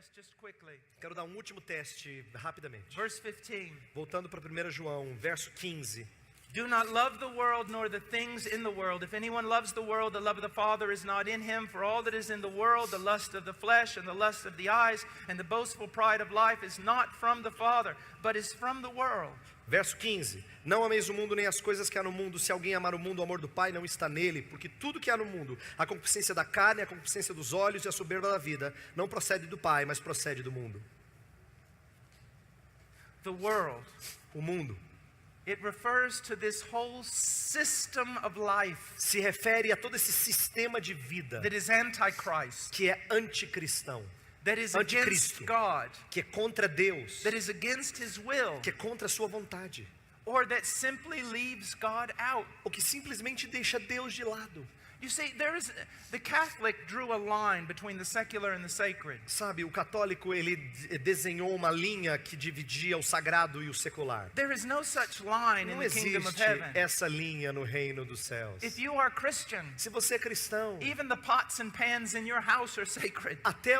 test just quickly. Quero dar um último teste rapidamente. Verse 15. Voltando para 1 João, verso 15. Do not love the world nor the things in the world. If anyone loves the world, the love of the Father is not in him. For all that is in the world, the lust of the flesh and the lust of the eyes and the boastful pride of life is not from the Father, but is from the world. Verso 15. Não ameis o mundo nem as coisas que há no mundo. Se alguém amar o mundo, o amor do Pai não está nele. Porque tudo que há no mundo, a concupiscência da carne, a concupiscência dos olhos e a soberba da vida, não procede do Pai, mas procede do mundo. The world. O mundo. It refers to this whole system of life Se refere a todo esse sistema de vida that is antichrist, que é anticristão, that is anticristo, against God, que é contra Deus, that is against His will, que é contra a sua vontade, or that simply leaves God out. ou que simplesmente deixa Deus de lado. You see, the Catholic drew a line between the secular and the sacred. Sabe, o católico ele desenhou uma linha que dividia o sagrado e o secular. There is no such line in Não the kingdom of existe heaven. essa linha no reino dos céus. If you are Christian, Se você é cristão, even the pots and pans in your house are sacred. até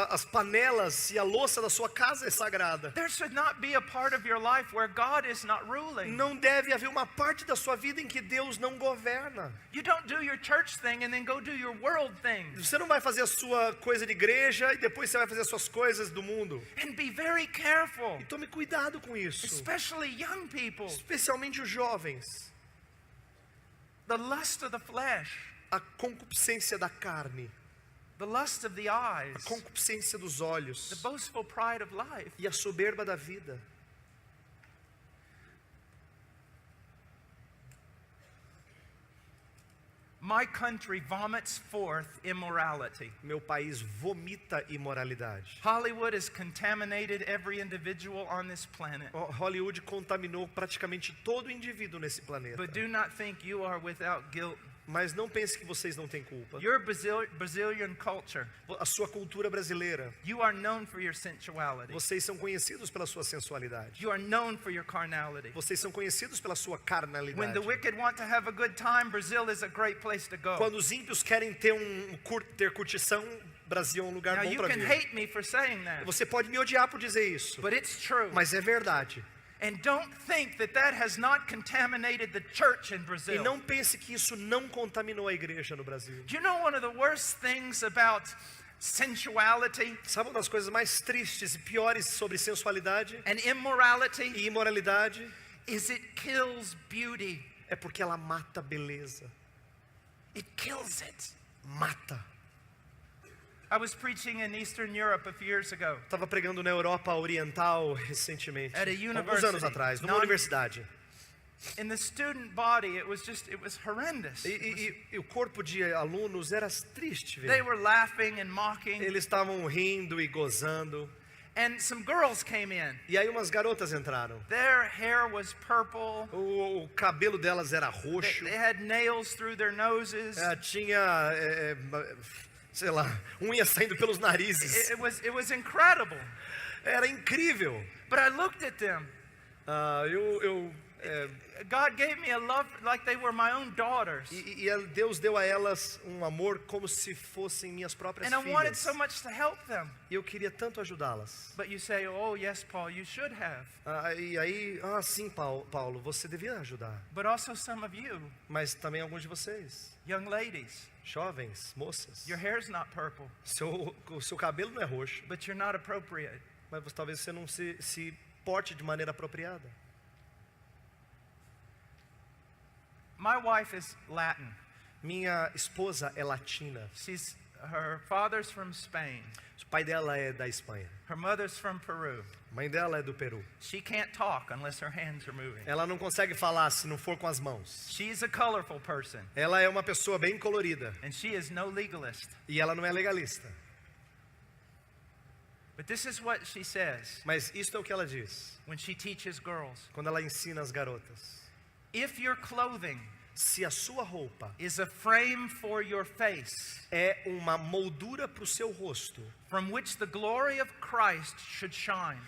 as panelas e a louça da sua casa é sagrada. There should not be a part of your life where God is not ruling. Não deve haver uma parte da sua vida em que Deus não governa. You don't do your church thing and then go do your world thing. Você não vai fazer a sua coisa de igreja e depois você vai fazer as suas coisas do mundo. And be very careful, E tome cuidado com isso. especially young people. Especialmente os jovens. The lust of the flesh, A concupiscência da carne, the lust of the eyes, a concupiscência dos the olhos boastful pride of life. e a soberba da vida. My country vomits forth immorality. Meu país vomita imoralidade. Hollywood has contaminated every individual on this planet. Hollywood contaminou praticamente todo indivíduo nesse planeta. But do not think you are without guilt. Mas não pense que vocês não têm culpa. Your Brazilian culture, A sua cultura brasileira, you are known for your sensuality. vocês são conhecidos pela sua sensualidade. You are known for your carnality. Vocês são conhecidos pela sua When carnalidade. the wicked want to have a good time, Brazil is a great place to go. Quando os ímpios querem ter ter curtição, Brasil é um lugar Now bom you para can vir. hate me for saying that, Você pode me odiar por dizer isso, but it's true. mas é verdade. And don't think that that has not contaminated the church in E Brazil. não pense que isso não contaminou a igreja no Brasil. Do you know one of the worst things about sensuality Sabe uma das coisas mais tristes e piores sobre sensualidade and immorality e imoralidade? is it kills beauty. É porque ela mata a beleza. It kills it. Mata. I was preaching in Eastern Europe a few years ago. Estava pregando na Europa Oriental recentemente, At a alguns university. anos atrás, numa Non- universidade. In the student body, it was horrendous. E o corpo de alunos era triste, They velho. were laughing and mocking, Eles estavam rindo e gozando. and some girls came in. E aí umas garotas entraram. Their hair was purple. O cabelo delas era roxo. They had nails through their noses. Tinha, sei lá, unha saindo pelos narizes. It was incredible. Era incrível. But I looked at them. God gave me a love like they were my own daughters. E Deus deu a elas um amor como se fossem minhas próprias And I wanted filhas. so much to help them. E eu queria tanto ajudá-las. But you say, oh, yes, Paul, you should have. E aí, sim, Paulo, você devia ajudar. But also some of you, Mas também alguns de vocês, young ladies, jovens, moças, your hair's not purple, o seu cabelo não é roxo, but you're not appropriate. mas talvez você não se porte de maneira apropriada. My wife is Latin. Minha esposa é latina. Her father's from Spain. O pai dela é da Espanha. Her mother's from Peru. A mãe dela é do Peru. She can't talk unless her hands are moving. Ela não consegue falar se não for com as mãos. She's a colorful person, Ela é uma pessoa bem colorida. and she is no legalist. E ela não é legalista. But this is what she says Mas isto é o que ela diz when she teaches girls. quando ela ensina as garotas. If your clothing Se a sua roupa is a frame for your face, é uma moldura para o seu rosto, from which the glory of Christ should shine,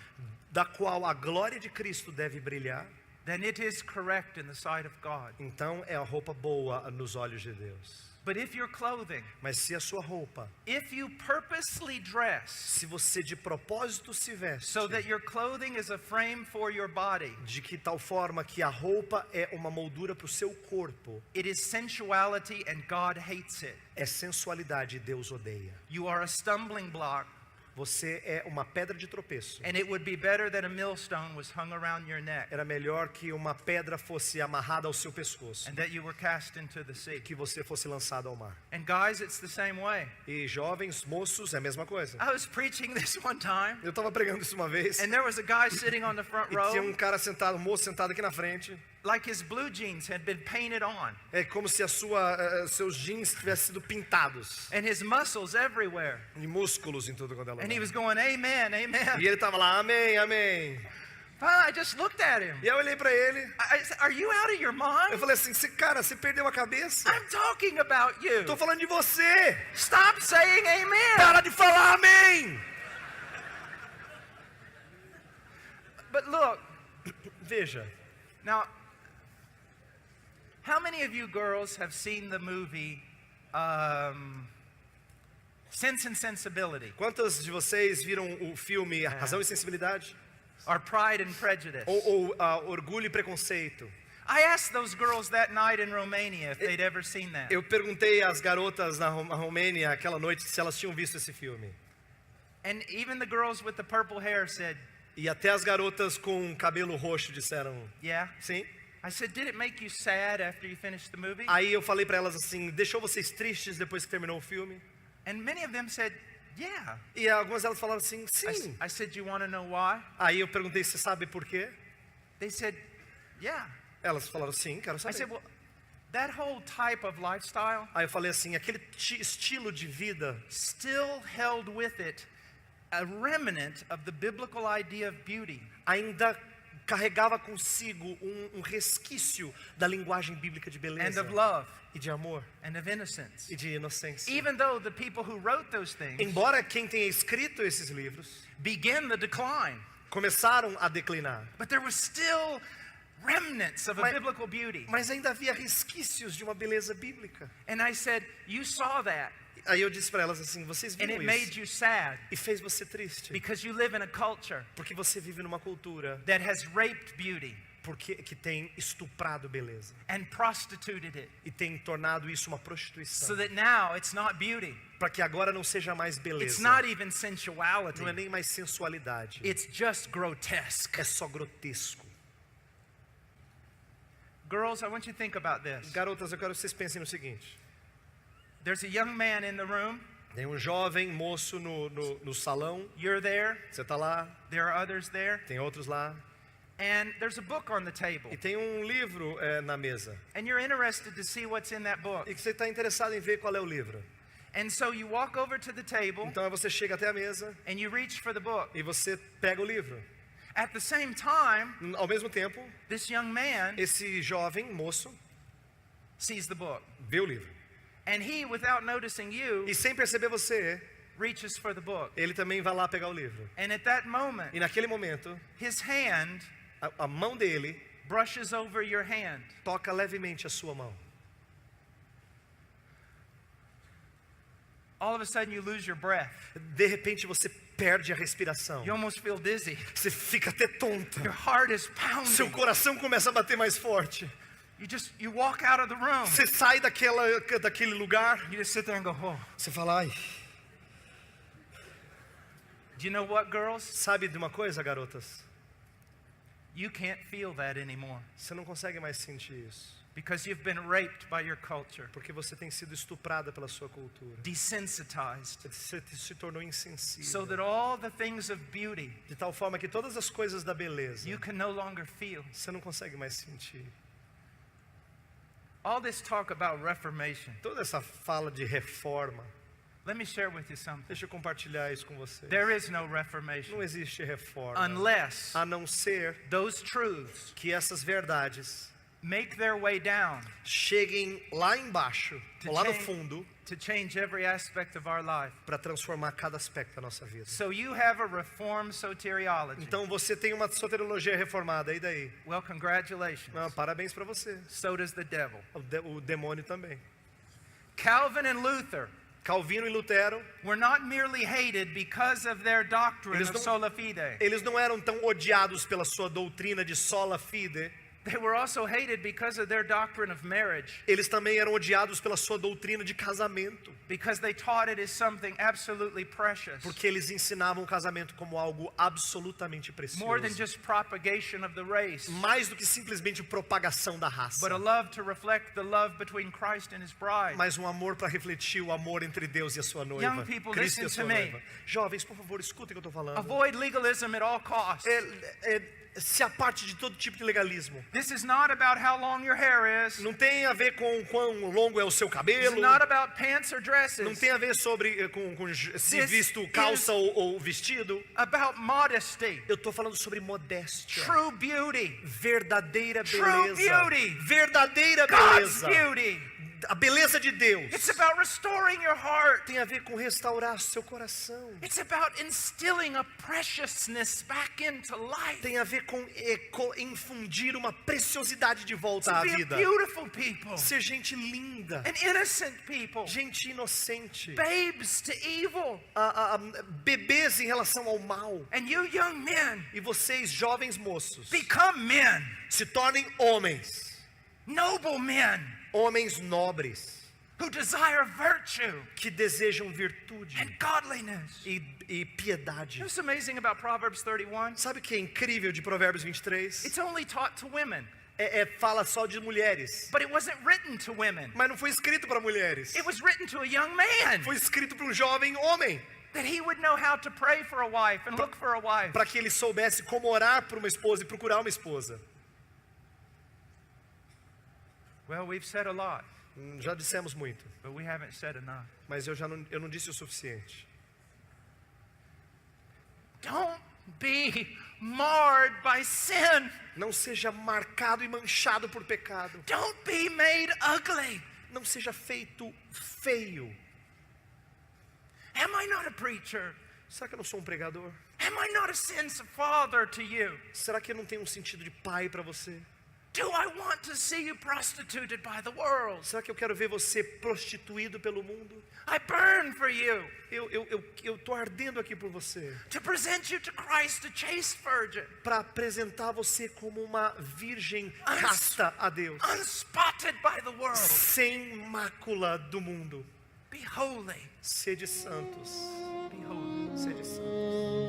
da qual a glória de Cristo deve brilhar, then it is correct in the sight of God. então é a roupa boa nos olhos de Deus. But if your clothing, Mas se a sua roupa, if you purposely dress se você de propósito se veste, so that your clothing is a frame for your body, de que tal forma que a roupa é uma moldura para o seu corpo, it is sensuality and God hates it. é sensualidade e Deus odeia. You are a stumbling block, Você é uma pedra de tropeço. and it would be better that a millstone was hung around your neck Era melhor que uma pedra fosse amarrada ao seu pescoço and that you were cast into the sea. e que você fosse lançado ao mar. And guys, it's the same way. E jovens, moços, é a mesma coisa. I was preaching this one time, Eu estava pregando isso uma vez and there was a guy sitting on the front e tinha row, cara sentado, um moço sentado aqui na frente. like his blue jeans had been painted on, É como se seus jeans tivessem sido pintados and his muscles everywhere. e músculos em tudo quanto é lugar. And he was going, amen, amen. E ele estava lá, amém, amém. I just looked at him. E eu olhei para ele, I said, are you out of your eu mind? falei assim, cara, você perdeu a cabeça? I'm talking about you. Estou falando de você. Stop saying amen. Para de falar amém. But look, Veja, now, how many of you girls have seen the movie Sense and Sensibility, quantas de vocês viram o filme Razão e Sensibilidade? or Pride and Prejudice? Ou Orgulho e Preconceito? I asked those girls that night in Romania if they'd ever seen that. Eu perguntei às garotas na Romênia aquela noite se elas tinham visto esse filme. And even the girls with the purple hair said, E até as garotas com cabelo roxo disseram yeah. sim. I said, did it make you sad after you finished the movie? Aí eu falei para elas assim, deixou vocês tristes depois que terminou o filme? And many of them said, yeah. E algumas delas falaram assim, sim. I said, you want to know why? Aí eu perguntei, você sabe por quê? They said, yeah. Elas falaram, sim, quero I saber. said, well, that whole type of lifestyle Aí eu falei assim, aquele estilo de vida still held with it a remnant of the biblical idea of beauty. ainda carregava consigo um resquício da linguagem bíblica de And beleza of love e de amor and of innocence. e de inocência. Even though the people who wrote those things Embora quem tenha escrito esses livros began the decline, começaram a declinar, but there was still remnants of a Mas- biblical beauty. mas ainda havia resquícios de uma beleza bíblica. And I said, you saw that, Aí eu disse para elas assim, vocês and viram it made isso you sad e fez você triste, because you live in a culture porque você vive numa cultura that has raped beauty que tem estuprado beleza and prostituted it, e tem tornado isso uma so prostituição, that now it's not beauty. para que agora não seja mais It's beleza, not even sensuality. não é nem mais sensualidade, It's just grotesque. é só grotesco. Girls, I want you to think about this. Garotas, eu quero que vocês pensem no seguinte: There's a young man in the room. tem um jovem moço no salão, You're there. você está lá, There are others there. tem outros lá, And there's a book on the table. e tem um livro na mesa, And you're interested to see what's in that book. e que você está interessado em ver qual é o livro. And so you walk over to the table Então aí você chega até a mesa and you reach for the book. e você pega o livro. At the same time, Ao mesmo tempo, this young man esse jovem moço sees the book. vê o livro. And he, without noticing you, E sem perceber você, reaches for the book. ele também vai lá pegar o livro. And at that moment, E naquele momento, his hand a mão dele brushes over your hand. toca levemente a sua mão. All of a sudden, you lose your breath. De repente você perde a respiração. You almost feel dizzy. Você fica até tonta. Your heart is Seu pounding. coração começa a bater mais forte. You walk out of the room. Você sai daquele lugar. You just sit there and go, oh. Você fala, ai. Do you know what, girls? Sabe de uma coisa, garotas? You can't feel that anymore Você não consegue mais sentir isso. because you've been raped by your culture, Porque você tem sido estuprada pela sua cultura. desensitized, Você se tornou so insensível. that all the things of beauty De tal forma que todas as coisas da beleza, you can no longer feel. você não consegue mais sentir. All this talk about reformation. Toda essa fala de reforma, Let me share with you something. deixa eu compartilhar isso com vocês. There is no reformation Não existe reforma, unless a não ser those truths que essas verdades make their way down cheguem lá embaixo, ou lá no fundo, to change every aspect of our life. para transformar cada aspecto da nossa vida. So you have a reformed soteriology. Então você tem uma soteriologia reformada, e daí? Well, congratulations. Parabéns para você. So does the devil. O demônio também. Calvin and Luther Calvino e Lutero, were not merely hated because of their doctrine of sola fide. eles não eram tão odiados pela sua doutrina de sola fide. They were also hated because of their doctrine of marriage. Eles também eram odiados pela sua doutrina de casamento. Because they taught it as something absolutely precious. Porque eles ensinavam o casamento como algo absolutamente precioso. More than just propagation of the race. Mais do que simplesmente propagação da raça. But a love to reflect the love between Christ and his bride. Mas um amor para refletir o amor entre Deus e a sua noiva. Young people, Cristo listen e a sua to me. noiva. Jovens, por favor, escutem o que eu estou falando. Avoid legalism at all costs. Se aparte de todo tipo de legalismo. This is not about how long your hair is. Não tem a ver com quão longo é o seu This cabelo. is not about pants or dresses. Não tem a ver sobre com se visto calça ou vestido. About modesty. Eu estou falando sobre modéstia. True beauty. Verdadeira True beleza. beauty. Verdadeira God's beleza. beauty. A beleza de Deus. It's about restoring your heart. Tem a ver com restaurar seu coração. It's about instilling a preciousness back into life. Tem a ver com infundir uma preciosidade de volta à To be vida. a beautiful people. Ser gente linda. An innocent people. Gente inocente. Babes to evil. Bebês em relação ao mal. And you young men, E vocês, jovens moços, become men. se tornem homens. Noble men. Homens nobres. Who desire virtue Que desejam virtude and godliness. e piedade. You know what's amazing about Proverbs 31? Sabe o que é incrível de Provérbios 23? It's only taught to women. Fala só de mulheres. But it wasn't written to women. Mas não foi escrito para mulheres. It was written to a young man. Foi escrito para um jovem homem. That he would know how to pray for a wife and look for a wife. Para que ele soubesse como orar por uma esposa e procurar uma esposa. Well, we've said a lot, Já dissemos muito, but we haven't said enough. mas eu não disse o suficiente. Don't be marred by sin. Não seja marcado e manchado por pecado. Don't be made ugly. Não seja feito feio. Am I not a preacher? Será que eu não sou um pregador? Am I not a sense of father to you? Será que eu não tenho um sentido de pai para você? Do I want to see you prostituted by the world? Será que eu quero ver você prostituído pelo mundo? I burn for you. Eu tô ardendo aqui por você. To present you to Christ, a chaste virgin. Para apresentar você como uma virgem casta a Deus. Unspotted by the world. Sem mácula do mundo. Be holy. Sede santos. Be holy. Sede santos.